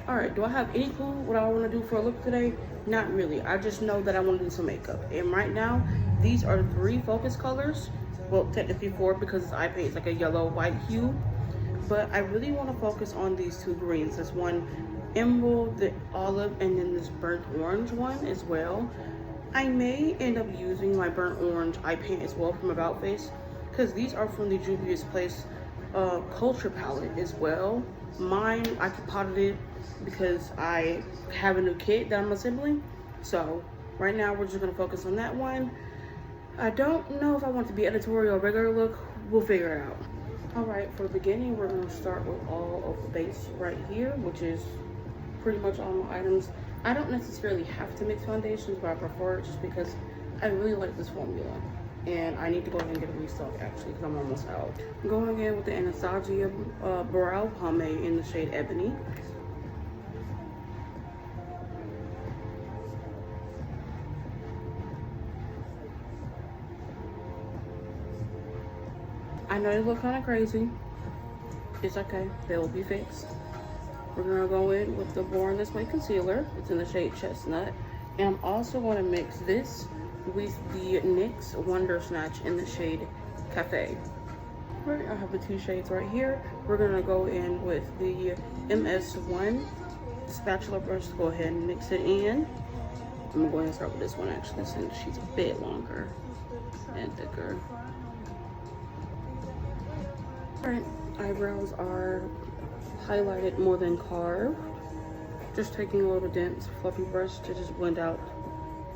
All right, do I have any clue what I want to do for a look today? Not really. I just know that I want to do some makeup. And right now, these are 3 focus colors. Well, technically 4 because this eye paint is like a yellow white hue. But I really want to focus on these 2 greens. This one emerald, the olive, and then this burnt orange one as well. I may end up using my burnt orange eye paint as well from About Face, because these are from the Juvia's Place Culture palette as well. Mine, I potted it because I have a new kit that I'm assembling. So right now we're just gonna focus on that one. I don't know if I want it to be editorial or regular look. We'll figure it out. All right, for the beginning, we're gonna start with all of the base right here, which is pretty much all my items. I don't necessarily have to mix foundations, but I prefer it just because I really like this formula. And I need to go ahead and get a restock actually because I'm almost out. I'm going again with the Anastasia Brow Pomade in the shade Ebony. I know they look kind of crazy. It's okay, they will be fixed. We're gonna go in with the Born This Way concealer. It's in the shade Chestnut. And I'm also gonna mix this with the NYX Wonder Snatch in the shade Cafe. All right, I have the 2 shades right here. We're gonna go in with the MS1 spatula brush to go ahead and mix it in. I'm gonna go ahead and start with this one actually, since she's a bit longer and thicker. All right, eyebrows are highlighted more than carved. Just taking a little dense fluffy brush to just blend out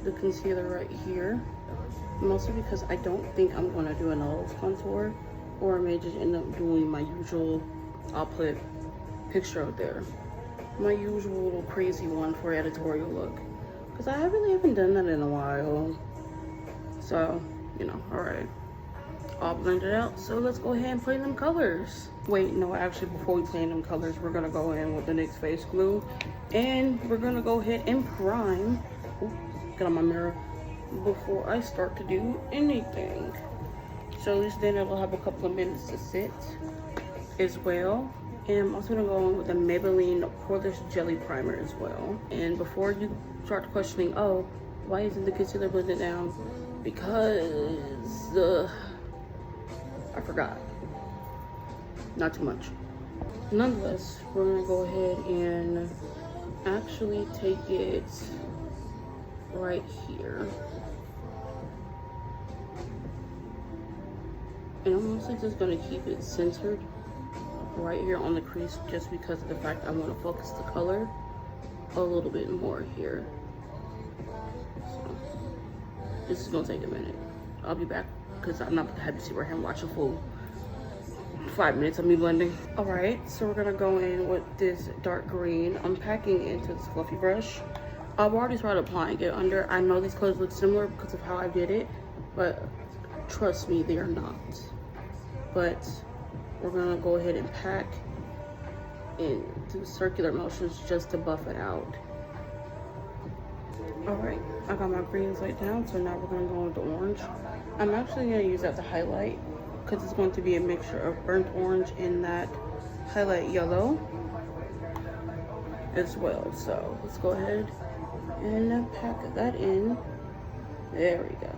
the concealer right here. Mostly because I don't think I'm gonna do a nose contour, or I may just end up doing my usual, I'll put picture up there, my usual little crazy one for editorial look. Because I really haven't done that in a while. So, you know, all right. All blended out, so let's go ahead and play them colors. Wait, no, actually before we play them colors, we're gonna go in with the NYX face glue, and we're gonna go ahead and prime. Ooh, get on my mirror before I start to do anything. So at least then it'll have a couple of minutes to sit as well. And I'm also gonna go in with the Maybelline Poreless Jelly Primer as well. And before you start questioning, oh, why isn't the concealer blended down? Because I forgot. Not too much. Nonetheless, we're gonna go ahead and actually take it right here. And I'm mostly just gonna keep it centered right here on the crease, just because of the fact I want to focus the color a little bit more here. So this is gonna take a minute. I'll be back because I'm not happy to sit right here and watch a full 5 minutes of me blending. All right, so we're gonna go in with this dark green. I'm packing into this fluffy brush. I've already started applying it under. I know these colors look similar because of how I did it, but trust me, they are not. But we're gonna go ahead and pack and do circular motions just to buff it out. All right, I got my greens laid down, so now we're gonna go with the orange. I'm actually gonna use that to highlight because it's going to be a mixture of burnt orange and that highlight yellow as well. So let's go ahead and pack that in. There we go.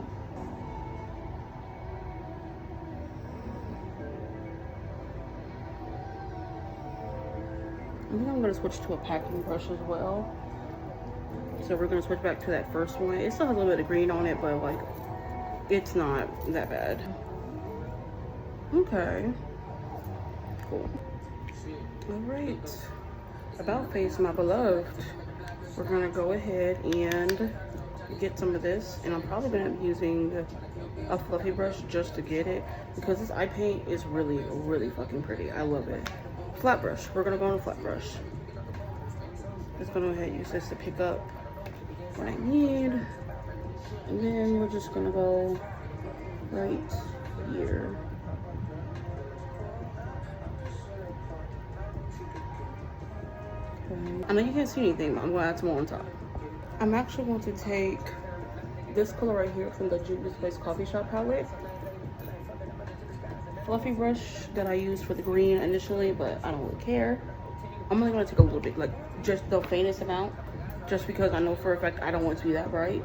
I think I'm gonna switch to a packing brush as well. So we're gonna switch back to that first one. It still has a little bit of green on it, but like, it's not that bad. Okay, cool. All right, About Face, my beloved. We're gonna go ahead and get some of this, and I'm probably gonna be using a fluffy brush just to get it, because this eye paint is really, really fucking pretty. I love it. Flat brush, we're gonna go on a flat brush. Just gonna go ahead and use this to pick up what I need, and then we're just gonna go right here. Okay. I know you can't see anything, but I'm gonna add some more on top. I'm actually going to take this color right here from the Juvia's Place Coffee Shop palette. Fluffy brush that I used for the green initially, but I don't really care. I'm only gonna take a little bit, like just the faintest amount, just because I know for a fact I don't want it to be that bright.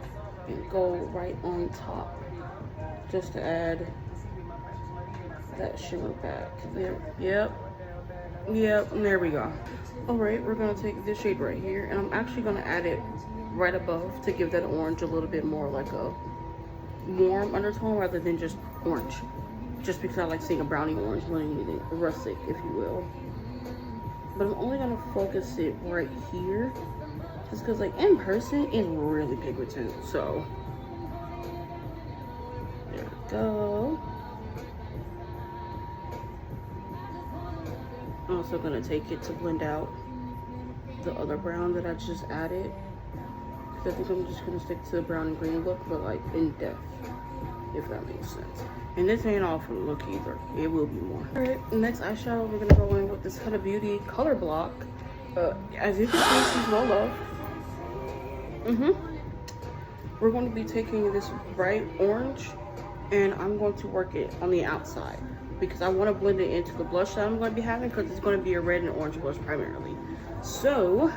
And go right on top, just to add that shimmer back. There, yep, and there we go. All right, we're gonna take this shade right here, and I'm actually gonna add it right above to give that orange a little bit more like a warm undertone rather than just orange. Just because I like seeing a brownie orange more than anything, rustic, if you will. But I'm only gonna focus it right here, just because like in person it's really pigmented. So there we go. I'm also gonna take it to blend out the other brown that I just added. I think I'm just gonna stick to the brown and green look, but like in depth, if that makes sense. And this ain't all for the look either. It will be more. All right, next eyeshadow, we're gonna go in with this Huda Beauty color block. As you can see, she's well off. We're going to be taking this bright orange, and I'm going to work it on the outside because I want to blend it into the blush that I'm going to be having, because it's going to be a red and orange blush primarily. So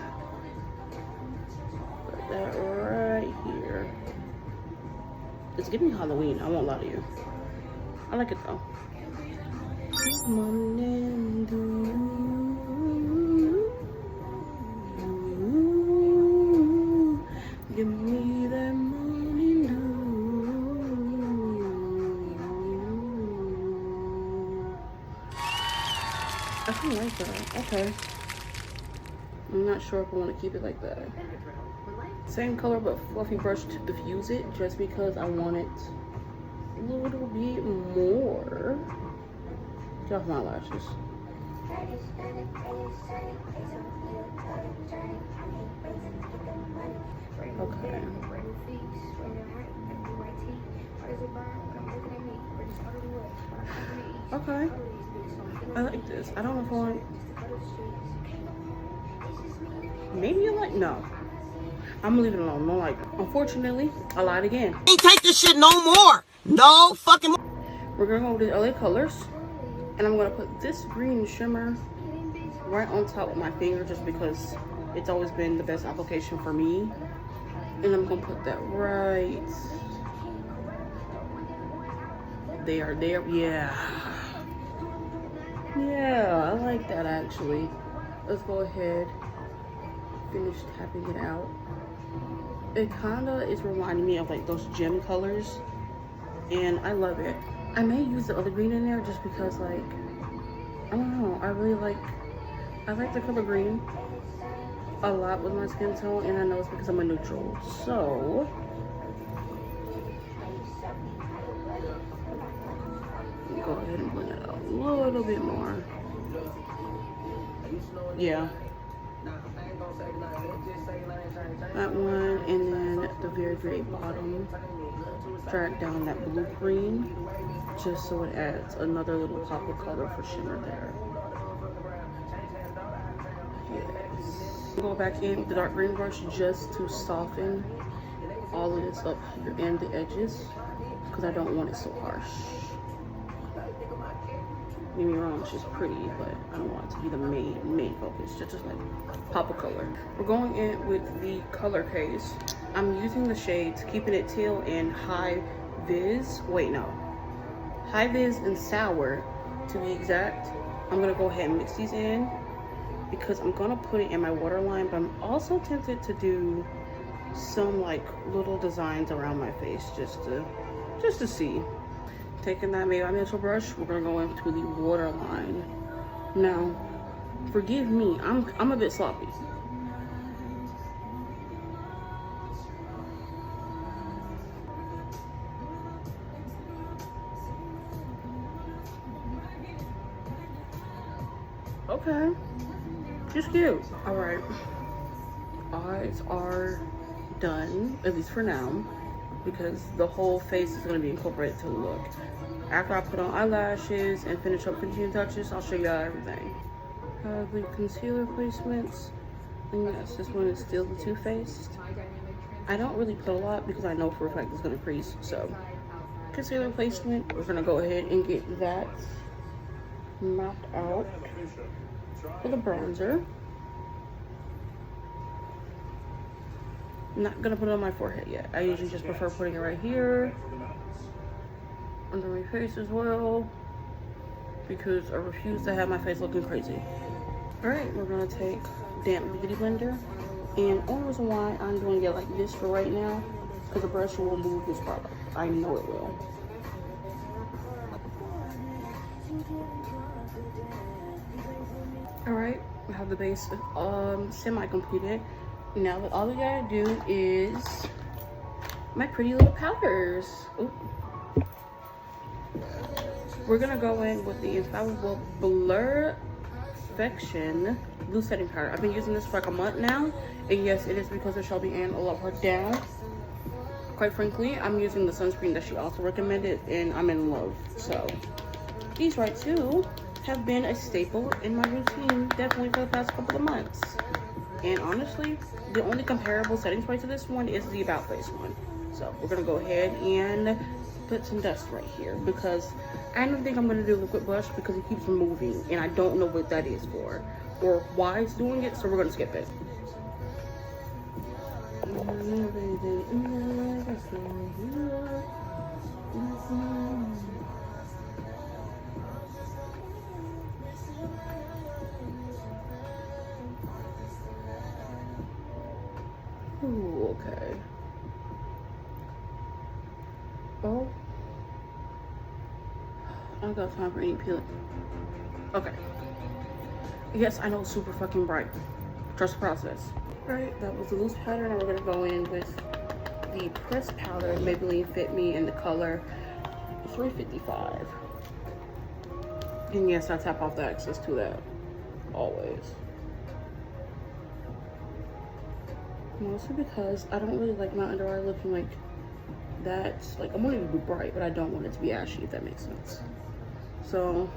put that right here. It's giving me Halloween, I won't lie to you. I like it though. Give me that morning dew. I kind of like that. Okay. I'm not sure if I want to keep it like that. Same color but fluffy brush to diffuse it, just because I want it a little bit more. Get off my lashes. Okay. Okay. I like this. I don't know if I want. Maybe you like. No. I'm gonna leave it alone. No, like. Unfortunately, I lied again. Ain't take this shit no more. No fucking more. We're gonna go with the LA Colors, and I'm gonna put this green shimmer right on top of my finger, just because it's always been the best application for me. And I'm gonna put that right there. Yeah, I like that actually. Let's go ahead, finish tapping it out. It kinda is reminding me of like those gem colors, and I love it. I may use the other green in there just because, like, I don't know, I like the color green a lot with my skin tone, and I know it's because I'm a neutral. So go ahead and blend it out a little bit more. Yeah, that one, and then the very bottom, drag down that blue green, just so it adds another little pop of color for shimmer there. Yes. Go back in with the dark green brush just to soften all of this up here and the edges, because I don't want it so harsh. Don't get me wrong, she's pretty, but I don't want it to be the main focus. Just like pop of color. We're going in with the color case. I'm using the shades Keeping It Teal and High Vis. Wait, no. High Vis and Sour, to be exact. I'm gonna go ahead and mix these in because I'm gonna put it in my waterline, but I'm also tempted to do some like little designs around my face just to see. Taking that Made by Mental brush, we're gonna go into the waterline. Now, forgive me, I'm a bit sloppy. Okay, she's cute. All right, eyes are done, at least for now, because the whole face is going to be incorporated to the look. After I put on eyelashes and finish up finishing touches, I'll show you everything. The concealer placements, and yes, this one is still the Too Faced. I don't really put a lot because I know for a fact it's going to crease. So concealer placement, we're going to go ahead and get that knocked out for the bronzer. I'm not gonna put it on my forehead yet. I usually just prefer putting it right here, under my face as well, because I refuse to have my face looking crazy. All right, we're gonna take damp beauty blender, and only reason why I'm doing it like this for right now, because the brush will move this product. I know it will. All right, I have the base semi-completed. Now all we gotta do is my pretty little powders. Ooh. We're gonna go in with the Infallible Blur Perfection Blue Setting Powder. I've been using this for like a month now, and yes, it is because of Shelby Ann. I love her down. Quite frankly, I'm using the sunscreen that she also recommended, and I'm in love. So these right two have been a staple in my routine definitely for the past couple of months. And honestly, the only comparable setting spray to this one is the About Face one. So we're gonna go ahead and put some dust right here, because I don't think I'm gonna do liquid blush because it keeps moving and I don't know what that is for or why it's doing it, so we're gonna skip it. Ooh, okay. Oh, I don't got time for any peeling. Okay. Yes, I know, super fucking bright. Trust the process. Alright, that was the loose powder. Now we're gonna go in with the pressed powder, Maybelline Fit Me in the color 355. And yes, I tap off the excess to that, always. Mostly because I don't really like my under eye looking like that. Like, I want it to be bright, but I don't want it to be ashy, if that makes sense. So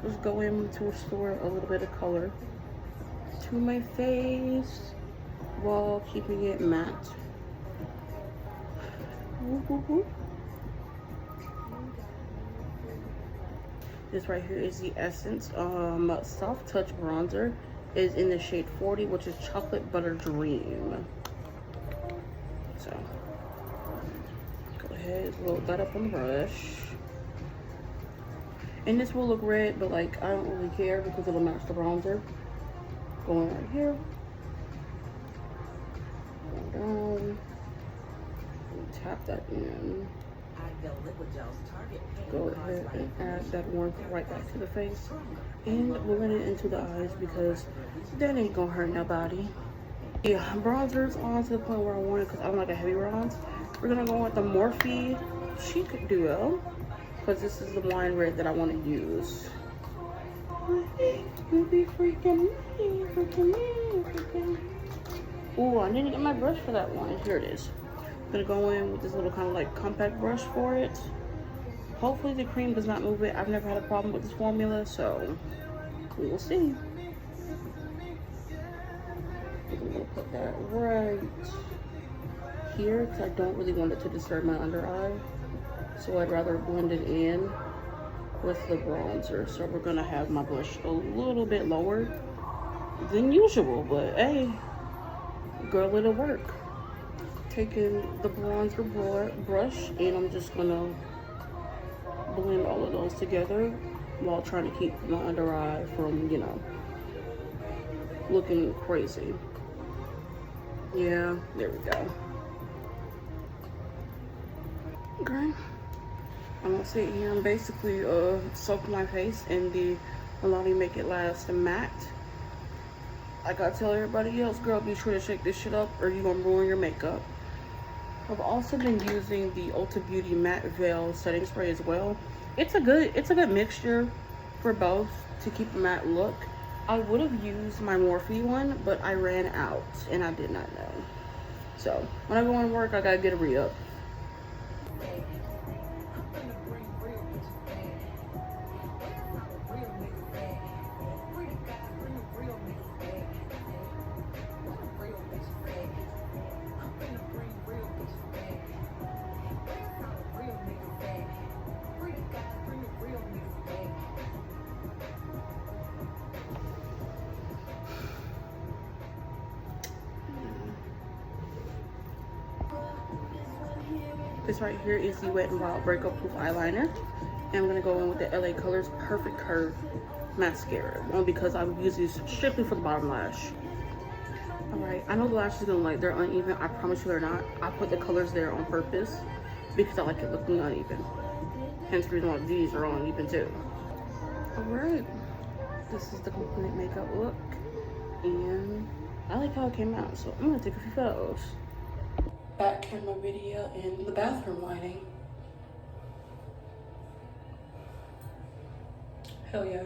just go in to restore a little bit of color to my face while keeping it matte. This right here is the Essence Soft Touch Bronzer. It is in the shade 40, which is Chocolate Butter Dream. So go ahead, load that up on the brush. And this will look red, but like I don't really care because it'll match the bronzer. Going right here. Go down. And tap that in. Go ahead and add that warmth right back to the face. And we're gonna into the eyes because that ain't gonna hurt nobody. Yeah, bronzer's on to the point where I want it because I don't like a heavy bronze. We're gonna go with the Morphe Cheek Duo, because this is the wine red that I want to use. Ooh, I didn't get my brush for that one. Here it is. I'm gonna go in with this little kind of like compact brush for it. Hopefully the cream does not move it. I've never had a problem with this formula, so we will see. I'm gonna put that right here because I don't really want it to disturb my under eye. So I'd rather blend it in with the bronzer. So we're gonna have my blush a little bit lower than usual, but hey, girl, it'll work. Taking the bronzer brush, and I'm just gonna blend all of those together while trying to keep my under eye from, you know, looking crazy. Yeah, there we go. Okay. I'm gonna sit here and basically soak my face in the Wowie Make It Last matte. Like I tell everybody else, girl, be sure to shake this shit up or you're gonna ruin your makeup. I've also been using the Ulta Beauty Matte Veil setting spray as well. It's a good mixture for both to keep a matte look. I would have used my Morphe one, but I ran out and I did not know. So when I go on work, I gotta get a re-up. This right here is the Wet n Wild Breakup Proof eyeliner. And I'm gonna go in with the LA Colors Perfect Curve mascara. Only because I would use these strictly for the bottom lash. Alright, I know the lashes don't like they're uneven. I promise you they're not. I put the colors there on purpose because I like it looking uneven. Hence the reason why these are uneven too. Alright, this is the complete makeup look. And I like how it came out, so I'm gonna take a few photos. Back camera video in the bathroom lighting. Hell yeah.